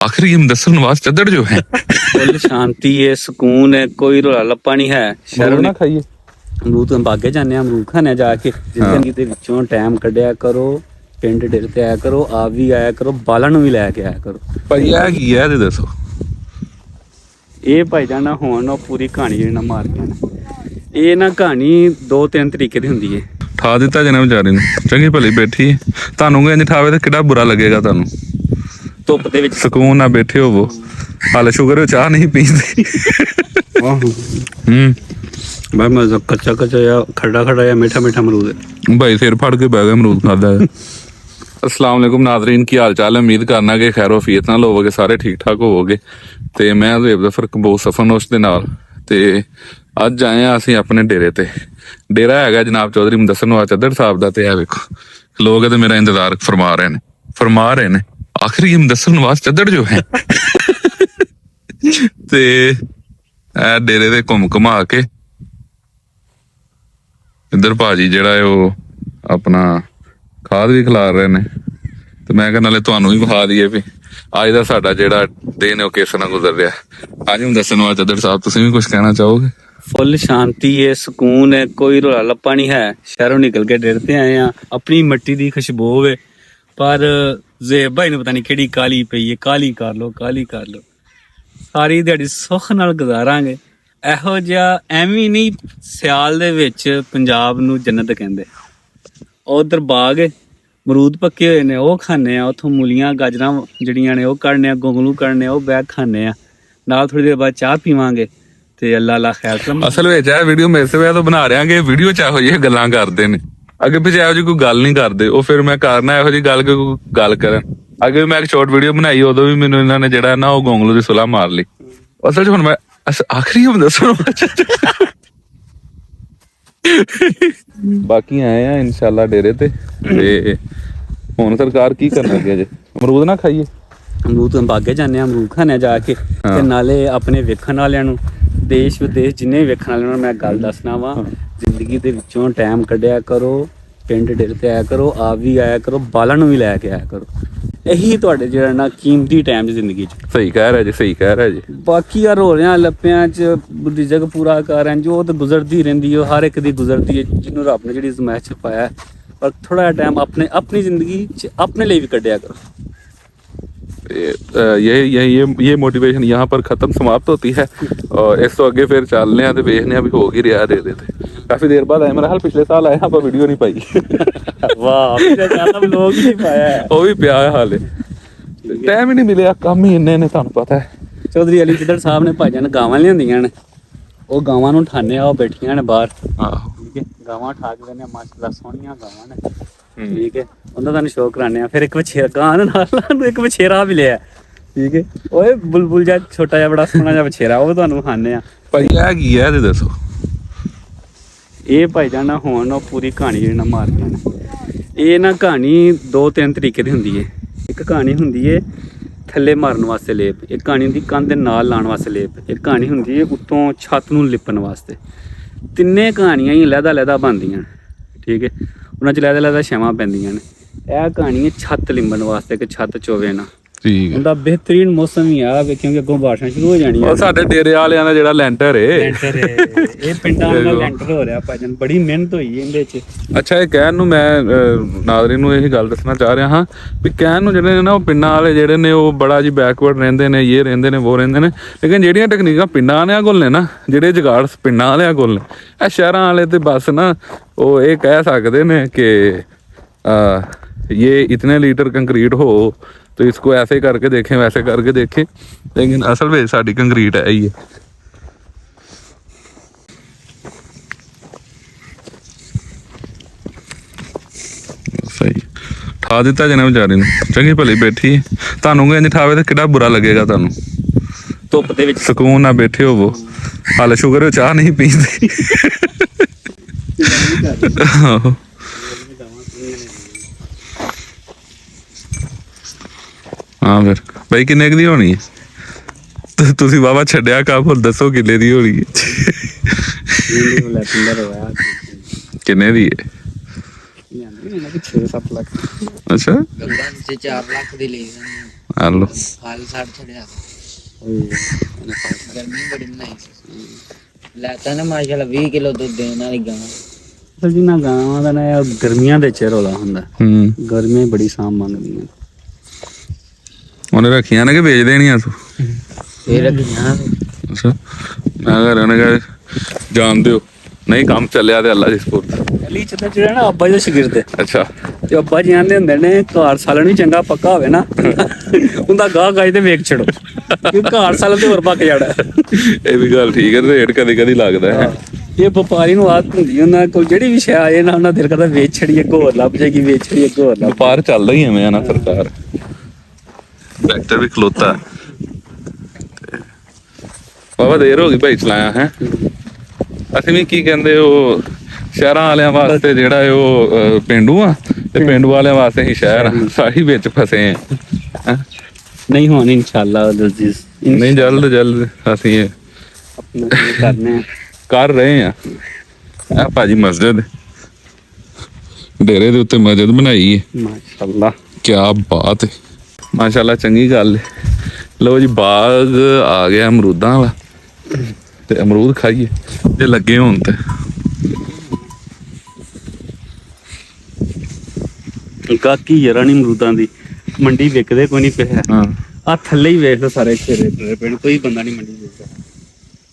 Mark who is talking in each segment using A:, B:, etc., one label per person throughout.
A: आखिरी हम दसन वास चद्दड़ जो है
B: फुल शांति है, सुकून है, कोई रौला ਲੱਪਾ ਨਹੀਂ ਹੈ। ਸ਼ਹਿਰੋਂ
A: ना खाइए
B: ਅਮਰੂਦ ਬਾਗੇ ਜਾਂਦੇ ਆ, ਅਮਰੂਦ ਖਾਣੇ ਜਾ ਕੇ। ਜ਼ਿੰਦਗੀ ਦੇ ਵਿੱਚੋਂ ਟਾਈਮ ਕੱਢਿਆ ਕਰੋ, ਪਿੰਡ ਡੇਰੇ ਤੇ ਆਇਆ ਕਰੋ, ਆਪ ਵੀ ਆਇਆ ਕਰੋ, ਬਾਲਾਂ ਨੂੰ ਵੀ ਲੈ ਕੇ ਆਇਆ ਕਰੋ।
A: ਭਾਈ ਆ ਕੀ ਹੈ ਤੇ ਦੱਸੋ।
B: ਇਹ ਭਾਈ ਜਾਨ ਨਾ ਹੁਣ ਉਹ ਪੂਰੀ ਕਹਾਣੀ ਜਿਹੜੀ ਨਾ ਮਾਰ ਗਿਆ ਨਾ, ਇਹ ਨਾ ਕਹਾਣੀ 2-3 ਤਰੀਕੇ ਦੀ ਹੁੰਦੀ ਹੈ।
A: ਠਾ ਦਿੱਤਾ ਜਨਾ ਵਿਚਾਰੇ ਨੂੰ, ਚੰਗੀ ਭਲੀ ਬੈਠੀ ਹੈ। ਤੁਹਾਨੂੰ ਕਹਿੰਦੇ ਠਾਵੇ ਤਾਂ ਕਿਹੜਾ ਬੁਰਾ ਲੱਗੇਗਾ ਤੁਹਾਨੂੰ।
B: ਧੁੱਪ ਦੇ ਵਿੱਚ
A: ਸਕੂਨ ਨਾਲ ਬੈਠੇ ਹੋਵੋ। ਹਾਲੇ ਸ਼ੂਗਰ ਚਾਹ ਨਹੀਂ ਪੀਂਦੇ।
B: ਭਾਈ ਮੈਂ ਕੱਚਾ ਜਾਂ ਖੜਾ ਜਾਂ ਮਿੱਠਾ ਅਮਰੂਦ ਹੈ।
A: भाई सिर फड़ के बह गए अमरूद खादा है। अस्सलाम वालेकुम नाज़रीन, की हाल चाल है। उम्मीद करना कि खैर वफीयत नाल होवोगे, सारे ठीक ठाक होवोगे। ते मैं ज़ेब ज़फर कबूस सफरनोश दे नाल ते अज आए हैं असीं अपने डेरे ते। डेरा हैगा जनाब चौधरी मुदस्सर नवाज चद्दड़ साहब दा। ते ए वेखो लोग ते मेरा इंतजार फरमा रहे ने आखिरी मुदस्सर नवाज चद्दड़ जो है। ते ए डेरे ते घुम घुमा के इधर भाजी ਜਿਹੜਾ ਉਹ ਆਪਣਾ ਖਾਦ ਵੀ ਖਿਲਾਰ ਰਹੇ ਨੇ। ਤੇ ਮੈਂ ਕਿਹਾ ਨਾਲੇ ਤੁਹਾਨੂੰ ਵੀ ਵਿਖਾ ਦਈਏ ਵੀ ਅੱਜ ਦਾ ਸਾਡਾ ਜਿਹੜਾ ਦਿਨ ਉਹ ਕਿਸ ਤਰ੍ਹਾਂ ਗੁਜ਼ਰ ਰਿਹਾ। ਅੱਜ ਹੁਣ ਦੱਸਣ ਵਾਲਾ ਚੱਦੜ ਸਾਹਿਬ, ਤੁਸੀਂ ਵੀ ਕੁਝ ਕਹਿਣਾ ਚਾਹੋਗੇ?
B: ਫੁੱਲ ਸ਼ਾਂਤੀ ਹੈ, ਸਕੂਨ ਹੈ, ਕੋਈ ਰੌਲਾ ਲੱਪਾ ਨਹੀਂ ਹੈ। ਸ਼ਹਿਰੋਂ ਨਿਕਲ ਕੇ ਡੇਰੇ ਤੇ ਆਏ ਆ, ਆਪਣੀ ਮਿੱਟੀ ਦੀ ਖੁਸ਼ਬੂ ਹੈ। ਪਰ ਜ਼ੇਬ ਭਾਈ ਨੂੰ ਪਤਾ ਨਹੀਂ ਕਿਹੜੀ ਕਾਲੀ ਪਈ ਹੈ। ਕਾਲੀ ਕਰ ਲੋ ਸਾਰੀ ਦਿਹਾੜੀ ਸੁੱਖ ਨਾਲ ਗੁਜ਼ਾਰਾਂਗੇ। ਇਹੋ ਜਿਹਾ ਐਵੇਂ ਨਹੀਂ, ਸਿਆਲ ਦੇ ਵਿੱਚ ਪੰਜਾਬ ਨੂੰ ਜੰਨਤ ਕਹਿੰਦੇ। ਉਧਰ ਬਾਗ ਅਮਰੂਦ ਪੱਕੇ ਹੋਏ ਨੇ, ਉਹ ਖਾਣੇ ਆ। ਉੱਥੋਂ ਮੂਲੀਆਂ ਗਾਜਰਾਂ ਜਿਹੜੀਆਂ ਨੇ ਉਹ ਕੱਢਨੇ ਆ, ਗੋਂਗਲੂ ਕੱਢਨੇ ਆ, ਉਹ ਬੈਗ ਖਾਣੇ ਆ। ਨਾਲ ਥੋੜੀ ਦੇਰ ਬਾਅਦ ਚਾਹ ਪੀਵਾਂਗੇ ਤੇ ਅੱਲਾ ਖੈਰ ਕਰੇ।
A: ਅਸਲ ਵਿੱਚ ਇਹ ਵੀਡੀਓ ਮੈਂ ਇਸੇ ਵਜ੍ਹਾ ਤੋਂ ਬਣਾ ਰਿਹਾ ਕਿ ਵੀਡੀਓ ਚ ਇਹੋ ਜਿਹੀ ਗੱਲਾਂ ਕਰਦੇ ਨੇ। ਅੱਗੇ ਪਿੱਛੇ ਇਹੋ ਜਿਹੀ ਕੋਈ ਗੱਲ ਨਹੀਂ ਕਰਦੇ, ਉਹ ਫਿਰ ਮੈਂ ਕਰਨਾ ਇਹੋ ਜਿਹੀ ਗੱਲ ਕਿ ਕੋਈ ਗੱਲ ਕਰਨ। ਅੱਗੇ ਮੈਂ ਇੱਕ ਸ਼ਾਰਟ ਵੀਡੀਓ ਬਣਾਈ, ਉਦੋਂ ਵੀ ਮੈਨੂੰ ਇਹਨਾਂ ਨੇ ਜਿਹੜਾ ਨਾ ਉਹ ਗੋਂਗਲੂ ਦੀ ਸੁਲਾਹ ਮਾਰ ਲਈ। ਅਸਲ ਚ ਹੁਣ ਮੈਂ ਆਖਰੀ ਹਮ ਦੱਸੋ। ਬਾਕੀ ਆਏ ਆ ਇਨਸ਼ਾਅੱਲਾ ਡੇਰੇ ਤੇ ਹੁਣ ਸਰਕਾਰ ਕੀ ਕਰਨ ਲੱਗੀ ਅਜੇ? ਅਮਰੂਦ ਨਾ ਖਾਈਏ,
B: ਅਮਰੂਦ ਬਾਗੇ ਜਾਂਦੇ ਆ, ਅਮਰੂਦ ਖਾਣੇ ਜਾ ਕੇ। ਤੇ ਨਾਲੇ ਆਪਣੇ ਵੇਖਣ ਵਾਲਿਆਂ ਨੂੰ, ਦੇਸ਼ ਵਿਦੇਸ਼ ਜਿੰਨੇ ਵੇਖਣ ਵਾਲਿਆਂ ਨੂੰ ਮੈਂ ਗੱਲ ਦੱਸਣਾ ਵਾ, ਜ਼ਿੰਦਗੀ ਦੇ ਵਿੱਚੋਂ ਟਾਈਮ ਕੱਢਿਆ ਕਰੋ, ਪਿੰਡ ਡੇਰੇ ਤੇ ਆਇਆ ਕਰੋ, ਆਪ ਵੀ ਆਇਆ ਕਰੋ, ਬਾਲਾਂ ਨੂੰ ਵੀ ਲੈ ਕੇ ਆਇਆ ਕਰੋ। ਇਹੀ ਤੁਹਾਡੇ ਜਿਹੜਾ ਨਾ ਕੀਮਤੀ ਟਾਈਮ ਚ ਜ਼ਿੰਦਗੀ ਚ।
A: ਸਹੀ ਕਹਿ ਰਿਹਾ ਜੀ।
B: ਬਾਕੀ ਯਾਰ ਰੋਲਿਆਂ ਲੱਪਿਆਂ ਚ ਰਿਜ਼ਕ ਪੂਰਾ ਕਰ ਰਹੇ ਜੋ ਤਾਂ ਗੁਜ਼ਰਦੀ ਰਹਿੰਦੀ ਹੈ, ਹਰ ਇੱਕ ਦੀ ਗੁਜ਼ਰਦੀ ਹੈ ਜਿਹਨੂੰ ਰੱਬ ਨੇ ਜਿਹੜੀ ਜ਼ਮਾਇਸ਼ ਚ ਪਾਇਆ। ਪਰ ਥੋੜਾ ਜਿਹਾ ਟਾਈਮ अपनी जिंदगी अपने लिए भी कटिया करो।
A: ये मोटिवेशन यहाँ पर खत्म समाप्त होती है और इस तो अगे फिर चलने ते वेखने भी हो ही रहा दे देते। काफी देर बाद आए, मेरा हाल पिछले साल आया पर वीडियो नहीं पाई।
B: वाह, पिछले साल हम लोग नहीं पाया है,
A: वो भी पिया है हाले, टाइम ही नहीं मिले, काम ही इन्ने ने, ਤੁਹਾਨੂੰ ਪਤਾ ਹੈ।
B: ਚੌਧਰੀ ਅਲੀ ਚੱਦੜ ਸਾਹਿਬ ਨੇ ਭਾਈਆਂ ਨੇ ਗਾਵਾਂ ਲਿਆਂਦੀਆਂ ਨੇ, ਉਹ ਗਾਵਾਂ ਨੂੰ ਠਾਣੇ ਆ, ਉਹ ਬੈਠੀਆਂ ਨੇ ਬਾਹਰ।
A: ਆਹੋ
B: ਠੀਕ ਹੈ, ਗਾਵਾਂ ਠਾ ਕੇ ਲੈਣੇ, ਮਾਸ਼ਾਅੱਲਾ ਸੋਹਣੀਆਂ ਗਾਵਾਂ ਨੇ। ਠੀਕ ਹੈ, ਉਹਨਾਂ ਦਾ ਸ਼ੌਕ ਕਰਾਣੇ ਆ। ਫਿਰ ਇੱਕ ਵਛੇਰਾ ਗਾਂ ਨਾਲ ਇੱਕ ਵਛੇਰਾ ਵੀ ਲਿਆ। ਠੀਕ ਹੈ, ਓਏ ਬੁਲਬੁਲ ਜਿਹਾ ਛੋਟਾ ਜਿਹਾ ਬੜਾ ਸੋਹਣਾ ਜਿਹਾ ਵਛੇਰਾ, ਉਹ ਤੁਹਾਨੂੰ ਖਾਣੇ ਆ।
A: ਭਾਈ ਇਹ ਕੀ ਹੈ ਤੇ ਦੱਸੋ।
B: ਇਹ ਭਾਈ ਜਾਨ ਹੁਣ ਉਹ ਪੂਰੀ ਕਹਾਣੀ ਜਿਹੜੀ ਨਾ ਮਾਰ ਗਿਆ ਨਾ, ਇਹ ਨਾ ਕਹਾਣੀ 2-3 ਤਰੀਕੇ ਦੀ ਹੁੰਦੀ ਹੈ। ਇੱਕ ਕਹਾਣੀ ਹੁੰਦੀ ਹੈ ਥੱਲੇ ਮਾਰਨ ਵਾਸਤੇ ਲੇਪ, ਇੱਕ ਕਹਾਣੀ ਹੁੰਦੀ ਕੰਧ ਦੇ ਨਾਲ ਲਾਉਣ ਵਾਸਤੇ ਲੇਪ, ਇੱਕ ਕਹਾਣੀ ਹੁੰਦੀ ਹੈ ਉੱਤੋਂ ਛੱਤ ਨੂੰ ਲਿਪਣ ਵਾਸਤੇ। ਤਿੰਨੇ ਕਹਾਣੀਆਂ ਹੀ ਲਹਿਦਾ ਬਣਦੀਆਂ। ਠੀਕ ਹੈ, ਉਹਨਾਂ 'ਚ ਲਹਿਦਾ ਛਾਵਾਂ ਪੈਂਦੀਆਂ ਨੇ। ਇਹ ਕਹਾਣੀ ਹੈ ਛੱਤ ਲਿੰਬਣ ਵਾਸਤੇ ਕਿ ਛੱਤ ਚੋਵੇ ਨਾ।
A: ਠੀਕ ਹੈ,
B: ਉਹਦਾ ਬਿਹਤਰੀਨ ਮੌਸਮ ਹੀ ਆ ਕਿਉਂਕਿ ਅੱਗੋਂ ਬਾਰਿਸ਼ਾਂ ਸ਼ੁਰੂ ਹੋ ਜਾਣੀਆਂ।
A: ਸਾਡੇ ਡੇਰੇ ਵਾਲਿਆਂ ਦਾ ਜਿਹੜਾ ਲੈਂਟਰ
B: ਇਹ ਪਿੰਡਾਂ ਦਾ ਲੈਂਟਰ ਹੋ ਰਿਹਾ ਭਾਜਨ, ਬੜੀ ਮਿਹਨਤ ਹੋਈ ਇਹਦੇ 'ਚ।
A: ਅੱਛਾ, ਇਹ ਕਹਿਣ ਨੂੰ ਮੈਂ ਨਾਜ਼ਰੀਨ ਨੂੰ ਇਹੀ ਗੱਲ ਦੱਸਣਾ ਚਾਹ ਰਿਹਾ ਹਾਂ ਵੀ ਕਹਿਣ ਨੂੰ ਜਿਹੜੇ ਨੇ ਨਾ ਉਹ ਪਿੰਡਾਂ ਵਾਲੇ ਜਿਹੜੇ ਨੇ ਉਹ ਬੜਾ ਜੀ ਬੈਕਵਰਡ ਰਹਿੰਦੇ ਨੇ, ਇਹ ਰਹਿੰਦੇ ਨੇ, ਉਹ ਰਹਿੰਦੇ ਨੇ। ਲੇਕਿਨ ਜਿਹੜੀਆਂ ਟੈਕਨੀਕਾਂ ਪਿੰਡਾਂ ਵਾਲਿਆਂ ਕੋਲ ਨੇ ਨਾ, ਜਿਹੜੇ ਜੁਗਾੜ ਪਿੰਡਾਂ ਵਾਲਿਆਂ ਕੋਲ ਨੇ, ਇਹ ਸ਼ਹਿਰਾਂ ਵਾਲੇ ਤੇ ਬਸ ਨਾ ਉਹ ਇਹ ਕਹਿ ਸਕਦੇ ਨੇ ਕਿ ये इतने लीटर कंक्रीट हो तो इसको ऐसे करके देखें, वैसे करके देखें, लेकिन असल में साड़ी कंक्रीट है ही है। सही ठा दिता जने बेचारे ने, चंगी भली बैठी है। ਤੁਹਾਨੂੰ ਕਹਿੰਦੇ ਠਾਵੇ ਤਾਂ ਕਿਹੜਾ ਬੁਰਾ ਲੱਗੇਗਾ ਤੁਹਾਨੂੰ।
B: ਧੁੱਪ ਦੇ ਵਿੱਚ
A: ਸਕੂਨ ਨਾਲ ਬੈਠੇ ਹੋਵੋ। ਹਾਲੇ ਸ਼ੂਗਰ ਉਹ ਚਾਹ ਨਹੀਂ ਪੀਂਦੇ। ਹਾਂ ਫਿਰ ਬਾਈ ਕਿੰਨੇ ਕੁ ਦੀ ਹੋਣੀ ਹੈ? ਤੁਸੀਂ ਵਾਵਾ ਛੱਡਿਆ ਕੰਮ, ਹੁਣ ਦੱਸੋ ਕਿੰਨੇ ਦੀ ਹੋਣੀ ਹੈ? ਕਿੰਨੇ ਦੀ ਹੈ?
B: 6-7 ਲੱਖ।
A: ਅੱਛਾ,
C: 4 ਲੱਖ ਦੀ ਲਈ
A: ਆ ਲੋ
C: ਫਲ ਛੱਡ ਛੜਿਆ ਗਰਮੀ ਬੜੀ ਬਣਾਈ ਸੀ ਲੈਤਾ ਨਾ ਮਾਸ਼ਾਅੱਲਾ 20 ਕਿਲੋ ਦੁੱਧ ਦੇਣ ਵਾਲੀ ਗਾਂ
B: ਅਸਲ ਜਿੰਨਾ ਗਾਵਾਂ ਦਾ ਨਾ ਇਹ ਗਰਮੀਆਂ ਦੇ ਚ ਰੌਲਾ ਹੁੰਦਾ ਗਰਮੀਆਂ ਬੜੀ ਸਾਂਭ ਮੰਗਦੀਆਂ
A: ਉਹਨੇ ਰੱਖੀਆਂ ਨੇ ਕਿ ਵੇਚ ਦੇਣੀਆਂ ਤੂੰ
C: ਫੇਰ ਰੱਖੀਆਂ
A: ਅੱਛਾ ਮੈਂ ਘਰ ਉਹਨੇ ਕਹੇ ਜਾਣਦੇ ਹੋ ਨਹੀਂ ਕੰਮ ਚੱਲਿਆ ਤੇ ਅੱਲਾ ਦੀ ਸਪੋਰਟ
B: ਅਲੀ ਚ ਤਾਂ ਜਿਹੜਾ ਨਾ ਅੱਬਾ ਜੀ ਦਾ ਸ਼ਾਗਿਰਦ ਹੈ
A: ਅੱਛਾ
B: ਤੇ ਅੱਬਾ ਜੀ ਆਂਦੇ ਹੁੰਦੇ ਨੇ ਘਰ ਸਾਲਣ ਵੀ ਚੰਗਾ ਪੱਕਾ ਹੋਵੇ ਨਾ ਉਹਦਾ ਗਾਹ ਗਾਜ ਤੇ ਵੇਖ ਛੜੋ ਕਿ ਘਰ ਸਾਲਣ ਤੇ ਹੋਰ ਪੱਕ ਜਾਣਾ
A: ਇਹ ਵੀ ਗੱਲ ਠੀਕ ਹੈ ਰੇਟ ਕਦੀ ਕਦੀ ਲੱਗਦਾ ਹੈ
B: ਇਹ ਵਪਾਰੀ ਨੂੰ ਆਦਤ ਹੁੰਦੀ ਉਹਨਾਂ ਕੋਲ ਜਿਹੜੀ ਵੀ ਸ਼ੈ ਆਏ ਨਾ ਉਹਨਾਂ ਦਿਲ ਕਰਦਾ ਵੇਚ ਛੜੀਏ ਹੋਰ ਲੱਭ ਜਾਏਗੀ ਵੇਚ ਛੜੀਏ ਹੋਰ ਲੱਭ
A: ਵਪਾਰ ਚੱਲਦਾ ਹੀ ਐਵੇਂ ਆ ਨਾ ਸਰਕਾਰ ਟਰੈਕਟਰ ਵੀ ਖਲੋਤਾ ਬਾਬਾ ਦੇਰ ਹੋ ਗਈ ਭਾਈ ਚਲਾਇਆ ਹੈ ਅਸੀਂ ਵੀ ਕੀ ਕਹਿੰਦੇ ਉਹ ਸ਼ਹਿਰਾਂ ਵਾਲਿਆਂ ਵਾਸਤੇ ਜਿਹੜਾ ਉਹ ਪਿੰਡੂ ਆ ਤੇ ਪਿੰਡੂ ਵਾਲਿਆਂ ਵਾਸਤੇ ਹੀ ਸ਼ਹਿਰ ਆ ਸਾਰੀ ਵਿੱਚ ਫਸੇ ਆ
B: ਨਹੀਂ ਹੋਣ ਇਨਸ਼ਾਅੱਲਾ ਅਜ਼ੀਜ਼
A: ਨਹੀਂ ਜਲਦ ਅਸੀਂ ਇਹ
B: ਆਪਣਾ ਕੰਮ ਕਰਨੇ ਆ
A: ਕਰ ਰਹੇ ਆ ਆ ਭਾਜੀ ਮਸਜਿਦ ਡੇਰੇ ਦੇ ਉੱਤੇ ਮਸਜਿਦ ਬਣਾਈ ਹੈ
B: ਮਾਸ਼ਾਅੱਲਾ
A: ਕੀ ਬਾਤ ਹੈ ਮਾਸ਼ਾਅੱਲਾ ਚੰਗੀ ਗੱਲ ਹੈ ਲੋ ਜੀ ਬਾਗ ਆ ਗਿਆ ਅਮਰੂਦਾਂ ਵਾਲਾ ਤੇ ਅਮਰੂਦ ਖਾਈਏ ਜੇ ਲੱਗੇ ਹੋਣ ਤੇ
B: ਗਾਕੀ ਯਾਰਾਂ ਨੀ ਅਮਰੂਦਾਂ ਦੀ ਮੰਡੀ ਵਿਕਦੇ ਕੋਈ ਨਹੀਂ ਪਿਆ
A: ਹਾਂ
B: ਆ ਥੱਲੇ ਹੀ ਵੇਖ ਸਾਰੇ ਖੇਰੇ ਪਿੰਡ ਕੋਈ ਬੰਦਾ ਨਹੀਂ ਮੰਡੀ ਵੇਚਦਾ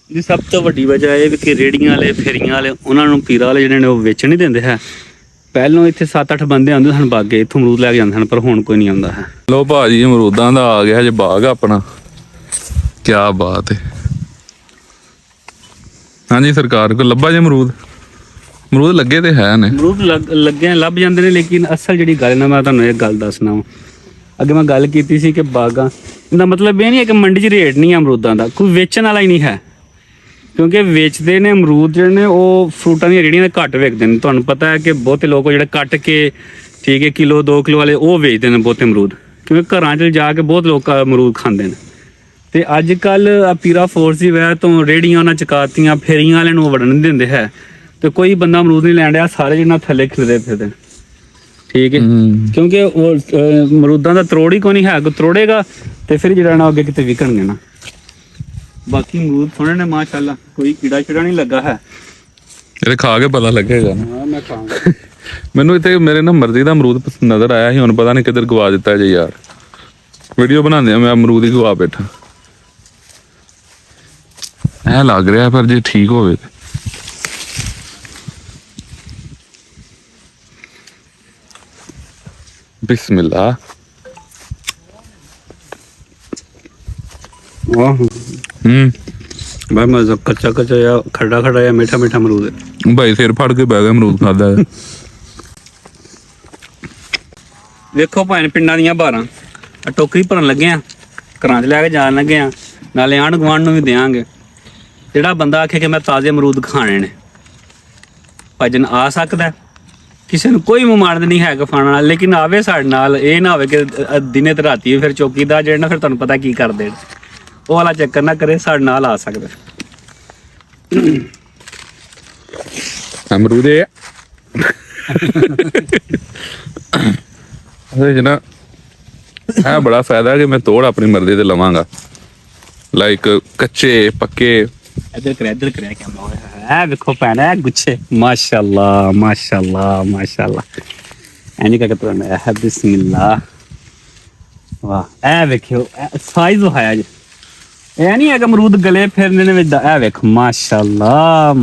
B: ਜੀ ਸਭ ਤੋਂ ਵੱਡੀ ਵਜ੍ਹਾ ਇਹ ਵੀ ਕਿ ਰੇੜੀਆਂ ਵਾਲੇ ਫੇਰੀਆਂ ਵਾਲੇ ਉਹਨਾਂ ਨੂੰ ਪੀਰਾਂ ਵਾਲੇ ਜਿਹੜੇ ਨੇ ਉਹ ਵੇਚਣ ਨਹੀਂ ਦਿੰਦੇ ਹੈ ਪਹਿਲੋਂ ਇੱਥੇ 7-8 ਬੰਦੇ ਆਉਂਦੇ ਸਨ ਬਾਗੇ ਇੱਥੋਂ ਅਮਰੂਦ ਲੈ ਕੇ ਜਾਂਦੇ ਹਨ ਪਰ ਹੁਣ ਕੋਈ ਨਹੀਂ ਆਉਂਦਾ ਹੈ
A: ਲੋ ਭਾਜੀ ਅਮਰੂਦਾਂ ਦਾ ਆ ਗਿਆ ਜੇ ਬਾਗ ਆਪਣਾ ਕੀ ਬਾਤ ਹੈ ਹਾਂਜੀ ਸਰਕਾਰ ਕੋਲ ਲੱਭਾ ਜੇ ਅਮਰੂਦ ਲੱਗੇ ਤੇ ਹੈ ਨੇ
B: ਅਮਰੂਦ ਲੱਗੇ ਲੱਭ ਜਾਂਦੇ ਨੇ ਲੇਕਿਨ ਅਸਲ ਜਿਹੜੀ ਗੱਲ ਨਾ ਮੈਂ ਤੁਹਾਨੂੰ ਇਹ ਗੱਲ ਦੱਸਣਾ ਵਾ ਅੱਗੇ ਮੈਂ ਗੱਲ ਕੀਤੀ ਸੀ ਕਿ ਬਾਗਾਂ ਦਾ ਮਤਲਬ ਇਹ ਨਹੀਂ ਹੈ ਕਿ ਮੰਡੀ 'ਚ ਰੇਟ ਨਹੀਂ ਹੈ ਅਮਰੂਦਾਂ ਦਾ ਕੋਈ ਵੇਚਣ ਵਾਲਾ ਹੀ ਨਹੀਂ ਹੈ ਕਿਉਂਕਿ ਵੇਚਦੇ ਨੇ ਅਮਰੂਦ ਜਿਹੜੇ ਨੇ ਉਹ ਫਰੂਟਾਂ ਦੀਆਂ ਰੇੜੀਆਂ ਦੇ ਘੱਟ ਵੇਚਦੇ ਨੇ ਤੁਹਾਨੂੰ ਪਤਾ ਹੈ ਕਿ ਬਹੁਤੇ ਲੋਕ ਜਿਹੜੇ ਕੱਟ ਕੇ ਠੀਕ ਹੈ ਕਿਲੋ 2 ਕਿਲੋ ਵਾਲੇ ਉਹ ਵੇਚਦੇ ਨੇ ਬਹੁਤੇ ਅਮਰੂਦ ਕਿਉਂਕਿ ਘਰਾਂ 'ਚ ਜਾ ਕੇ ਬਹੁਤ ਲੋਕ ਅਮਰੂਦ ਖਾਂਦੇ ਨੇ ਤੇ ਅੱਜ ਕੱਲ ਪੀਰਾ ਫੋਰਸ ਦੀ ਵਜ੍ਹਾ ਤੋਂ ਰੇੜੀਆਂ ਉਹਨਾਂ ਚਕਾਤੀਆਂ ਫੇਰੀਆਂ ਵਾਲਿਆਂ ਨੂੰ ਵੜਨ ਨਹੀਂ ਦਿੰਦੇ ਹੈ ਤੇ ਕੋਈ ਬੰਦਾ ਅਮਰੂਦ ਨਹੀਂ ਲੈਣ ਡਿਆ ਸਾਰੇ ਜਿਹਨਾਂ ਥੱਲੇ ਖਿਲਦੇ ਫਿਰਦੇ ਠੀਕ ਹੈ ਕਿਉਂਕਿ ਉਹ ਅਮਰੂਦਾਂ ਦਾ ਤਰੋੜ ਹੀ ਕੋਈ ਨਹੀਂ ਹੈ ਕੋਈ ਤਰੋੜੇਗਾ ਤੇ ਫਿਰ ਜਿਹੜਾ ਨਾ ਅੱਗੇ ਕਿਤੇ ਵਿਕਣਗੇ ਨਾ ਬਾਕੀ ਅਮਰੂਦ ਸੋਹਣੇ ਨੇ ਮਾਸ਼ਾਅੱਲਾ ਕੋਈ ਕੀੜਾ ਛਿੜਾ ਨਹੀਂ ਲੱਗਾ ਹੈ
A: ਇਹ ਖਾ ਕੇ ਪਤਾ ਲੱਗੇਗਾ ਨਾ
B: ਹਾਂ ਮੈਂ ਖਾਂਗਾ
A: ਮੈਨੂੰ ਇੱਥੇ ਮੇਰੇ ਨਾ ਮਰਜ਼ੀ ਦਾ ਅਮਰੂਦ ਨਜ਼ਰ ਆਇਆ ਸੀ ਹੁਣ ਪਤਾ ਨਹੀਂ ਕਿੱਧਰ ਗਵਾ ਦਿੱਤਾ ਜੇ ਯਾਰ ਵੀਡੀਓ ਬਣਾਉਂਦੇ ਆ ਮੈਂ ਅਮਰੂਦ ਹੀ ਗਵਾ ਬੈਠਾ ਐ ਲੱਗ ਰਿਹਾ ਪਰ ਜੇ ਠੀਕ ਹੋਵੇ ਤੇ ਬਿਸਮਿਲ੍ਲਾ
B: ਵਾਹ ਭਾਈ ਮਜ਼ਾ ਕੱਚਾ ਜਾਂ ਖੱਡਾ ਜਾਂ ਮਿੱਠਾ ਅਮਰੂਦ ਹੈ
A: ਭਾਈ ਸਿਰ ਫੜ ਕੇ ਬਹਿ ਗਿਆ ਅਮਰੂਦ ਖਾਦਾ
B: ਵੇਖੋ ਭਾਵੇਂ ਪਿੰਡਾਂ ਦੀਆਂ ਬਾਰਾਂ ਆ ਟੋਕਰੀ ਭਰਨ ਲੱਗੇ ਆ ਘਰਾਂ 'ਚ ਲੈ ਕੇ ਜਾਣ ਲੱਗੇ ਆ ਨਾਲੇ ਆਂਢ ਗੁਆਂਢ ਨੂੰ ਵੀ ਦੇਵਾਂਗੇ ਜਿਹੜਾ ਬੰਦਾ ਆਖੇ ਕਿ ਮੈਂ ਤਾਜ਼ੇ ਅਮਰੂਦ ਖਾਣੇ ਨੇ ਭਜਨ ਆ ਸਕਦਾ ਕਿਸੇ ਨੂੰ ਕੋਈ ਮੁਮਾਰਦ ਨਹੀਂ ਹੈਗਾ ਖਾਣ ਵਾਲਾ ਲੇਕਿਨ ਆਵੇ ਸਾਡੇ ਨਾਲ ਇਹ ਨਾ ਹੋਵੇ ਕਿ ਦਿਨੇ ਤੇ ਰਾਤੀ ਫਿਰ ਚੌਕੀਦਾਰ ਜਿਹੜੇ ਨਾ ਫਿਰ ਤੁਹਾਨੂੰ ਪਤਾ ਕੀ ਕਰਦੇ ਉਹ ਵਾਲਾ ਚੱਕਰ ਨਾ ਕਰੇ ਸਾਡੇ ਨਾਲ ਆ ਸਕਦਾ
A: ਅਮਰੂਦੇ ਅਰੇ ਜਨਾ ਹੈ ਬੜਾ ਫਾਇਦਾ ਕਿ ਮੈਂ ਤੋੜ ਆਪਣੀ ਮਰਜ਼ੀ ਤੇ ਲਵਾਂਗਾ ਲਾਈਕ ਕੱਚੇ ਪੱਕੇ
B: ਇੱਧਰ ਕਰਿਆ ਕੰਮ ਹੋਇਆ ਵੇਖੋ ਭੈਣਾ ਗੁੱਛੇ ਮਾਸ਼ਾਅੱਲਾ ਐਨੀ ਕਾ ਕਤਰਾ ਹੈ ਬਿਸਮਿਲ੍ਲਾ ਵਾਹ ਇਹ ਵੇਖਿਓ ਸਾਈਜ਼ ਹੋਇਆ ਜੀ ਇਹ ਨਹੀਂ ਹੈ ਕਿ ਅਮਰੂਦ ਗਲੇ ਫੇਰਨੇ ਨੇ ਵਿੱਚ ਇਹ ਵੇਖੋ ਮਾਸ਼ਾਅੱਲਾ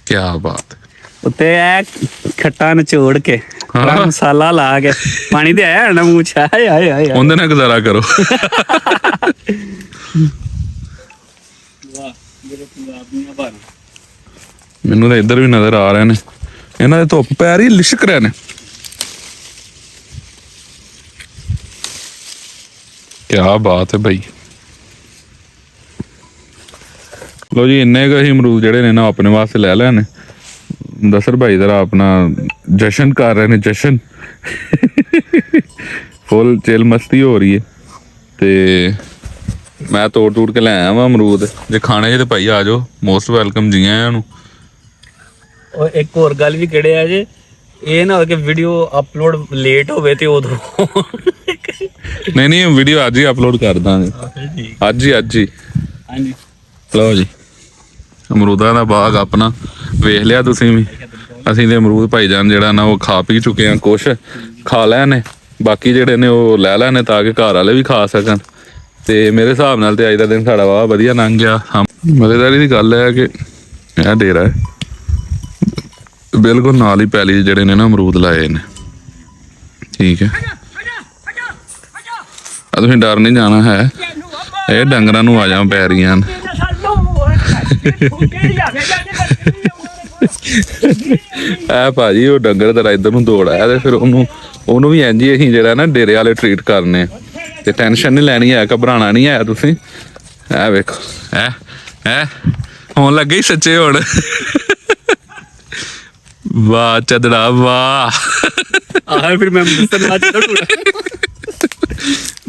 A: ਕੀ ਬਾਤ
B: ਉੱਤੇ ਇਹ ਖੱਟਾ ਨਿਚੋੜ ਕੇ ਮਸਾਲਾ ਲਾ ਕੇ ਪਾਣੀ ਦੇ ਆਇਆ ਨਾ ਮੂੰਹ ਚ ਆਏ
A: ਉਹਦੇ ਨਾਲ ਗੁਜ਼ਾਰਾ ਕਰੋ ਮੈਨੂੰ ਤਾਂ ਇੱਧਰ ਵੀ ਨਜ਼ਰ ਆ ਰਹੇ ਨੇ ਇਹਨਾਂ ਦੇ ਧੁੱਪ ਪੈ ਰਹੀ ਲਿਸ਼ਕ ਰਹੇ ਨੇ ਕੀ ਬਾਤ ਹੈ ਭਾਈ ਲੋ ਜੀ ਇੰਨੇ ਕੁ ਹੀ ਅਮਰੂਦ ਜਿਹੜੇ ਨੇ ਨਾ ਆਪਣੇ ਵਾਸਤੇ ਲੈ ਲੈਣੇ ਦਸਰ ਭਾਈ ਜਰਾ ਆਪਣਾ ਜਸ਼ਨ ਕਰ ਰਹੇ ਨੇ ਜਸ਼ਨ ਫੁੱਲ ਚਿਲ ਮਸਤੀ ਹੋ ਰਹੀ ਹੈ ਤੇ ਮੈਂ ਤੋੜ ਕੇ ਲੈ ਆਇਆ ਵਾ ਅਮਰੂਦ ਜੇ ਖਾਣੇ ਜੇ ਤੇ ਭਾਈ ਆ ਜਾਓ ਮੋਸਟ ਵੈਲਕਮ ਜੀ ਆਇਆਂ ਨੂੰ
B: ਉਹ ਇੱਕ ਹੋਰ ਗੱਲ ਵੀ ਕਿਹੜੇ ਆ ਜੇ ਇਹ ਨਾ ਹੋਵੇ ਕਿ ਵੀਡੀਓ ਅਪਲੋਡ ਲੇਟ ਹੋਵੇ ਤੇ ਉਦੋਂ
A: ਨਹੀਂ ਵੀਡੀਓ ਅੱਜ ਹੀ ਅਪਲੋਡ ਕਰ ਦਾਂਗੇ, ਅੱਜ ਹੀ
B: ਹਾਂਜੀ।
A: ਲਓ ਜੀ ਅਮਰੂਦਾਂ ਦਾ ਬਾਗ ਆਪਣਾ ਵੇਖ ਲਿਆ ਤੁਸੀਂ ਵੀ। ਅਸੀਂ ਤੇ ਅਮਰੂਦ ਭਾਈਜਾਨ ਜਿਹੜਾ ਨਾ ਉਹ ਖਾ ਪੀ ਚੁੱਕੇ ਆ, ਕੁਛ ਖਾ ਲਏ ਨੇ, ਬਾਕੀ ਜਿਹੜੇ ਨੇ ਉਹ ਲੈ ਲੈਣੇ ਤਾਂ ਕਿ ਘਰ ਵਾਲੇ ਵੀ ਖਾ ਸਕਣ। ਤੇ ਮੇਰੇ ਹਿਸਾਬ ਨਾਲ ਤੇ ਅੱਜ ਦਾ ਦਿਨ ਸਾਡਾ ਵਾਹ ਵਧੀਆ ਲੰਘ ਗਿਆ। ਮਜ਼ੇਦਾਰੀ ਦੀ ਗੱਲ ਹੈ ਕਿ ਇਹ ਡੇਰਾ ਹੈ ਬਿਲਕੁਲ ਨਾਲ ਹੀ ਪੈਲੀ ਜਿਹੜੇ ਨੇ ਨਾ ਅਮਰੂਦ ਲਾਏ ਨੇ, ਠੀਕ ਹੈ। ਆ ਤੁਸੀਂ ਡਰ ਨਹੀਂ ਜਾਣਾ ਹੈ, ਇਹ ਡੰਗਰਾਂ ਨੂੰ ਆ ਜਾ ਪੈ ਰਹੀਆਂ ਨੇ। ਐ ਭਾਜੀ ਉਹ ਡੰਗਰ ਤੇਰਾ ਇੱਧਰ ਨੂੰ ਦੌੜ ਆਇਆ ਤੇ ਫਿਰ ਉਹਨੂੰ ਵੀ ਇੰਝ ਹੀ ਅਸੀਂ ਜਿਹੜਾ ਨਾ ਡੇਰੇ ਵਾਲੇ ਟਰੀਟ ਕਰਨੇ ਆ। ਤੇ ਟੈਨਸ਼ਨ ਨਹੀਂ ਲੈਣੀ ਹੈ, ਘਬਰਾਣਾ ਨਹੀਂ ਹੈ ਤੁਸੀਂ। ਐ ਵੇਖੋ ਐ ਹੋਣ ਲੱਗੇ ਸੱਚੇ ਹੁਣ। ਵਾਹ ਚਦੜਾ ਵਾਹ।
B: ਆਹ ਫਿਰ ਮੈਂ ਦੱਸਣ ਲੱਗ ਪਿਆ।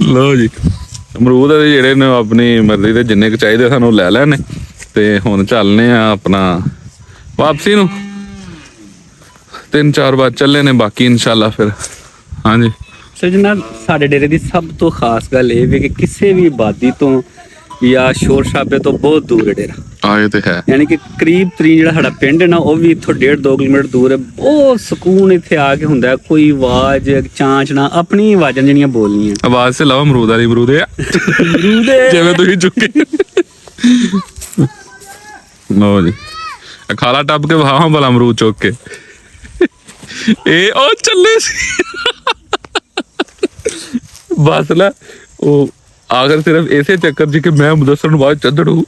A: ਲਓ ਜੀ ਅਮਰੂਦ ਦੇ ਜਿਹੜੇ ਨੇ ਆਪਣੀ ਮਰਜ਼ੀ ਦੇ ਜਿੰਨੇ ਕੁ ਚਾਹੀਦੇ ਸਾਨੂੰ ਲੈ ਲੈਣੇ। ਤੇ ਹੁਣ ਚੱਲਨੇ ਆ ਆਪਣਾ ਵਾਪਸੀ ਨੂੰ, 3-4 ਵਾਰ ਚੱਲੇ ਨੇ ਬਾਕੀ ਇਨਸ਼ਾਅੱਲਾ ਫਿਰ। ਹਾਂਜੀ
B: ਸਰ ਜਨਾਬ, ਸਾਡੇ ਡੇਰੇ ਦੀ ਸਭ ਤੋਂ ਖਾਸ ਗੱਲ ਇਹ ਵੀ ਕਿ ਕਿਸੇ ਵੀ ਆਬਾਦੀ ਤੋਂ ਜਾਂ ਸ਼ੋਰ ਸ਼ਰਾਬੇ ਤੋਂ ਬਹੁਤ ਦੂਰ ਹੈ ਡੇਰਾ।
A: ਆਏ ਤੇ ਹੈ,
B: ਯਾਨੀ ਕਿ ਕਰੀਬ ਤਰੀਨ ਜਿਹੜਾ ਸਾਡਾ ਪਿੰਡ ਹੈ ਨਾ ਉਹ ਵੀ ਇੱਥੋਂ 1.5-2 ਕਿਲੋਮੀਟਰ ਦੂਰ ਹੈ। ਬਹੁਤ ਸਕੂਨ ਇੱਥੇ ਆ ਕੇ ਹੁੰਦਾ ਹੈ। ਕੋਈ ਆਵਾਜ਼ ਚਾਂਚਣਾ ਆਪਣੀ ਆਵਾਜ਼ਾਂ ਜਿਹੜੀਆਂ ਬੋਲਣੀਆਂ।
A: ਆਵਾਜ਼ ਤੇ ਲਾਓ ਅਮਰੂਦ ਵਾਲੀ, ਅਮਰੂਦੇ ਆ ਜਿਵੇਂ ਤੁਸੀਂ ਚੁੱਕੇ। ਲਓ ਜੀ ਖਾਲਾ ਟੱਪ ਕੇ ਵਹਾਵਾਂ ਭਲਾ ਅਮਰੂਦ ਚੁੱਕ ਕੇ। ਇਹ ਉਹ ਚੱਲੇ ਸੀ ਬਸ ਲੈ ਉਹ ਆਖਰ ਸਿਰਫ ਇਸੇ ਚੱਕਰ ਚ ਕਿ ਮੈਂ ਮੁਦੱਸਰ ਨੂੰ ਬਾਅਦ ਚੱਦੜੂ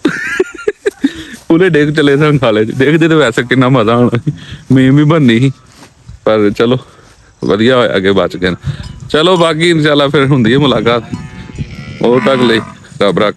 A: ਉਹਨੇ ਡੇਕ ਚਲੇ ਸਨ ਖਾਲੇ ਚ। ਦੇਖਦੇ ਤੇ ਵੈਸੇ ਕਿੰਨਾ ਮਜ਼ਾ ਆਉਣਾ ਸੀ, ਮੀਮ ਵੀ ਬਣਨੀ ਸੀ, ਪਰ ਚਲੋ ਵਧੀਆ ਹੋਇਆ ਅੱਗੇ ਬਚ ਗਏ। ਚਲੋ ਬਾਕੀ ਇਨਸ਼ਾਅੱਲਾ ਫਿਰ ਹੁੰਦੀ ਹੈ ਮੁਲਾਕਾਤ। ਉਦੋਂ ਤੱਕ ਲਈ ਰੱਬ ਰੱਖ।